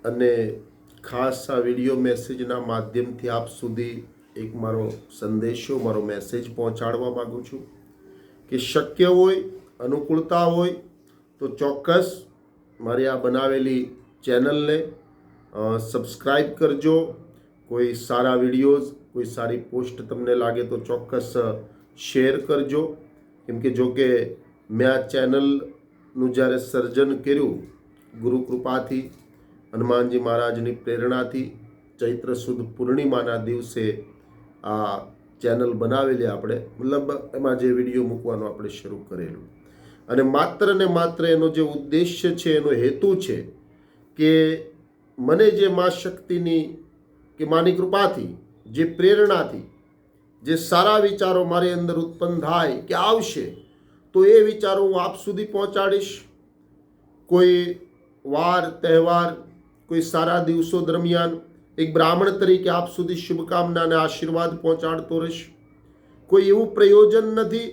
અને ખાસ આ વિડીયો મેસેજના માધ્યમથી આપ સુધી એક મારો સંદેશો, મારો મેસેજ પહોંચાડવા માગું છું કે શક્ય હોય, અનુકૂળતા હોય તો ચોક્કસ મારી આ બનાવેલી ચેનલને સબસ્ક્રાઈબ કરજો. કોઈ સારા વિડીયોઝ, કોઈ સારી પોસ્ટ તમને લાગે તો ચોક્કસ શેર કરજો. કેમ કે જો કે મેં આ ચેનલનું જ્યારે સર્જન કર્યું ગુરુ કૃપાથી, હનુમાનજી મહારાજની પ્રેરણાથી, ચૈત્ર સુદ પૂર્ણિમાના દિવસે આ ચેનલ બનાવેલી આપણે, મતલબ એમાં જે વિડીયો મૂકવાનો આપણે શરૂ કરેલું. અને માત્ર ને માત્ર એનો જે ઉદ્દેશ્ય છે, એનો હેતુ છે કે મને જે મા શક્તિની કે માની કૃપાથી, જે પ્રેરણાથી જે સારા વિચારો મારી અંદર ઉત્પન્ન થાય કે આવશે, તો એ વિચારો હું આપ સુધી પહોંચાડીશ. કોઈ વાર તહેવાર, કોઈ સારા દિવસો દરમિયાન એક બ્રાહ્મણ તરીકે આપ સુધી શુભકામના અને આશીર્વાદ પહોંચાડતો રહીશ. કોઈ એવું પ્રયોજન નથી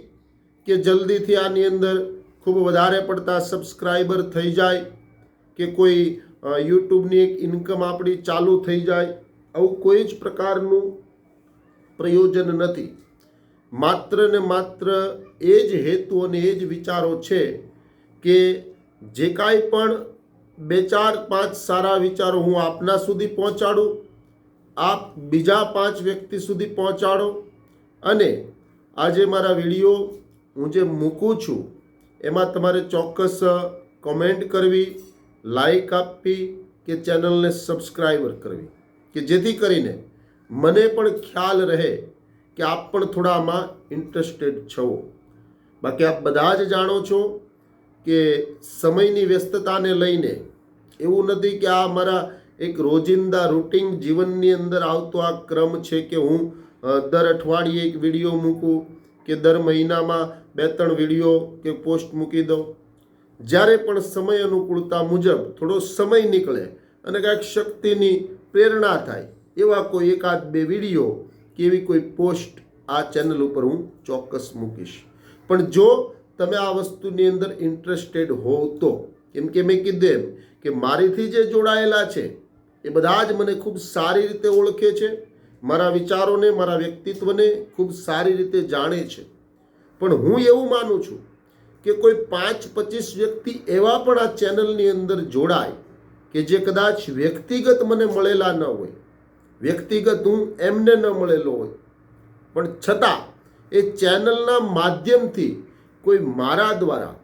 કે જલ્દીથી આની અંદર ખૂબ વધારે પડતા સબસ્ક્રાઈબર થઈ જાય કે કોઈ યુટ્યુબની એક ઇન્કમ આપણી ચાલુ થઈ જાય. આવું કોઈ જ પ્રકારનું પ્રયોજન નથી. માત્ર ને માત્ર એ જ હેતુ અને એ જ વિચારો છે કે જે કાંઈ પણ 2-4-5 સારા વિચારો હું આપના સુધી પહોંચાડું, આપ બીજા 5 વ્યક્તિ સુધી પહોંચાડો. અને આજે મારા વિડીયો હું જે મૂકું છું એમાં તમારે ચોક્કસ કોમેન્ટ કરવી, લાઈક આપવી કે ચેનલને સબસ્ક્રાઈબર કરવી, કે જેથી કરીને મને પણ ખ્યાલ રહે કે આપ પણ થોડા આમાં ઇન્ટરેસ્ટેડ છો. બાકી આપ બધા જ જાણો છો કે સમયની વ્યસ્તતાને લઈને એવું નથી કે આ મારા એક રોજિંદા રૂટિન જીવનની અંદર આવતો આ ક્રમ છે કે હું દર અઠવાડિયે એક વિડીયો મૂકું કે દર મહિનામાં 2-3 વિડીયો કે પોસ્ટ મૂકી દઉં. જ્યારે પણ સમય અનુકૂળતા મુજબ થોડો સમય નીકળે અને કાંઈક શક્તિની પ્રેરણા થાય, એવા કોઈ 1-2 વિડીયો કે એવી કોઈ પોસ્ટ આ ચેનલ ઉપર હું ચોક્કસ મૂકીશ. પણ જો તમે આ વસ્તુની અંદર ઇન્ટરેસ્ટેડ હોવ તો, કેમ કે મેં કીધું એમ કે મારીથી જે જોડાયેલા છે એ બધા જ મને ખૂબ સારી રીતે ઓળખે છે, મારા વિચારોને, મારા વ્યક્તિત્વને ખૂબ સારી રીતે જાણે છે. પણ હું એવું માનું છું કે કોઈ 5-25 વ્યક્તિ એવા પણ આ ચેનલની અંદર જોડાય કે જે કદાચ વ્યક્તિગત મને મળેલા ન હોય, વ્યક્તિગત હું એમને ન મળેલો હોય, પણ છતાં એ ચેનલના માધ્યમથી કોઈ મારા દ્વારા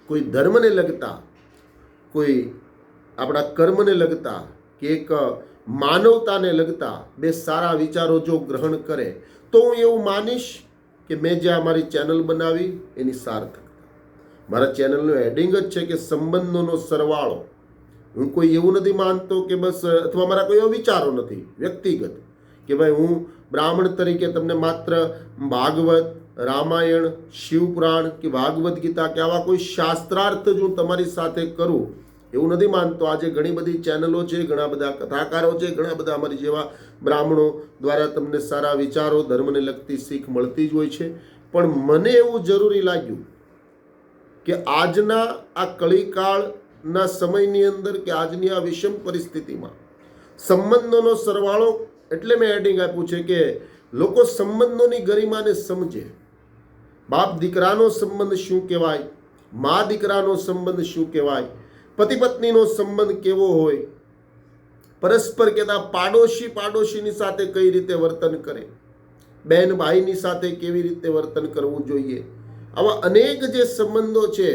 કોઈ ધર્મને લગતા, કોઈ આપણા કર્મને લગતા કે એક માનવતાને લગતા 2 સારા વિચારો જો ગ્રહણ કરે તો હું એવું માનીશ કે મેં જે અમારી ચેનલ બનાવી એની સાર્થકતા. મારા ચેનલનું હેડિંગ જ છે કે સંબંધોનો સરવાળો. હું કોઈ એવું નથી માનતો કે બસ, અથવા મારા કોઈ એવા વિચારો નથી વ્યક્તિગત કે ભાઈ હું બ્રાહ્મણ તરીકે તમને માત્ર ભાગવત, રામાયણ, શિવપુરાણ કે ભાગવદ્ ગીતા કે આવા કોઈ શાસ્ત્રાર્થ જ હું તમારી સાથે કરું એવું નથી માનતો. આજે ઘણી બધી ચેનલો છે, ઘણા બધા કથાકારો છે, ઘણા બધા અમારી જેવા બ્રાહ્મણો દ્વારા તમને સારા વિચારો, ધર્મને લગતી શીખ મળતી જ હોય છે. પણ મને એવું જરૂરી લાગ્યું કે આજના આ કળીકાળના સમયની અંદર કે આજની આ વિષમ પરિસ્થિતિમાં સંબંધોનો સરવાળો, એટલે મેં હેડિંગ આપ્યું છે કે લોકો સંબંધોની ગરિમાને સમજે. બાપ દીકરાનો સંબંધ શું કહેવાય, મા દીકરાનો સંબંધ શું કહેવાય, પતિ પત્નીનો સંબંધ કેવો હોય, પરસ્પર કહેતા પાડોશીની સાથે કઈ રીતે વર્તન કરે, બહેન ભાઈની સાથે કેવી રીતે વર્તન કરવું જોઈએ. આવા અનેક જે સંબંધો છે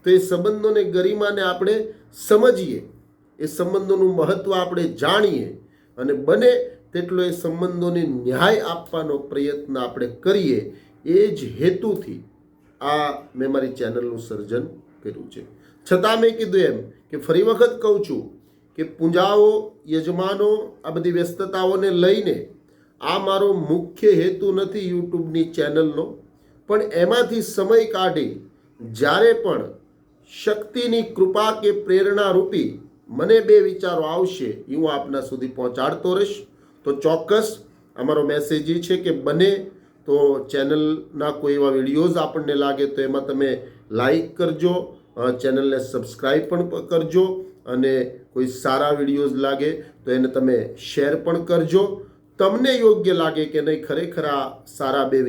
તો એ સંબંધોને ગરિમાને આપણે સમજીએ, એ સંબંધોનું મહત્ત્વ આપણે જાણીએ અને બને તેટલો એ સંબંધોને ન્યાય આપવાનો પ્રયત્ન આપણે કરીએ. એ જ હેતુથી આ મેં મારી ચેનલનું સર્જન કર્યું છે. છતાં મેં કીધું એમ કે ફરી વખત કહું છું કે પૂજાઓ, યજમાનો, આ બધી વ્યસ્તતાઓને લઈને આ મારો મુખ્ય હેતુ નથી યુટ્યુબની ચેનલનો. પણ એમાંથી સમય કાઢી જ્યારે પણ શક્તિની કૃપા કે પ્રેરણા રૂપી મને 2 વિચારો આવશે એ હું આપના સુધી પહોંચાડતો રહીશ. તો ચોક્કસ અમારો મેસેજ એ છે કે બને તો ચેનલના કોઈ એવા વિડીયોઝ આપણને લાગે તો એમાં તમે લાઈક કરજો, ચેનલને સબસ્ક્રાઈબ પણ કરજો અને કોઈ સારા વિડીયોઝ લાગે તો એને તમે શેર પણ કરજો. તમને યોગ્ય લાગે કે નહીં ખરેખર આ સારા બે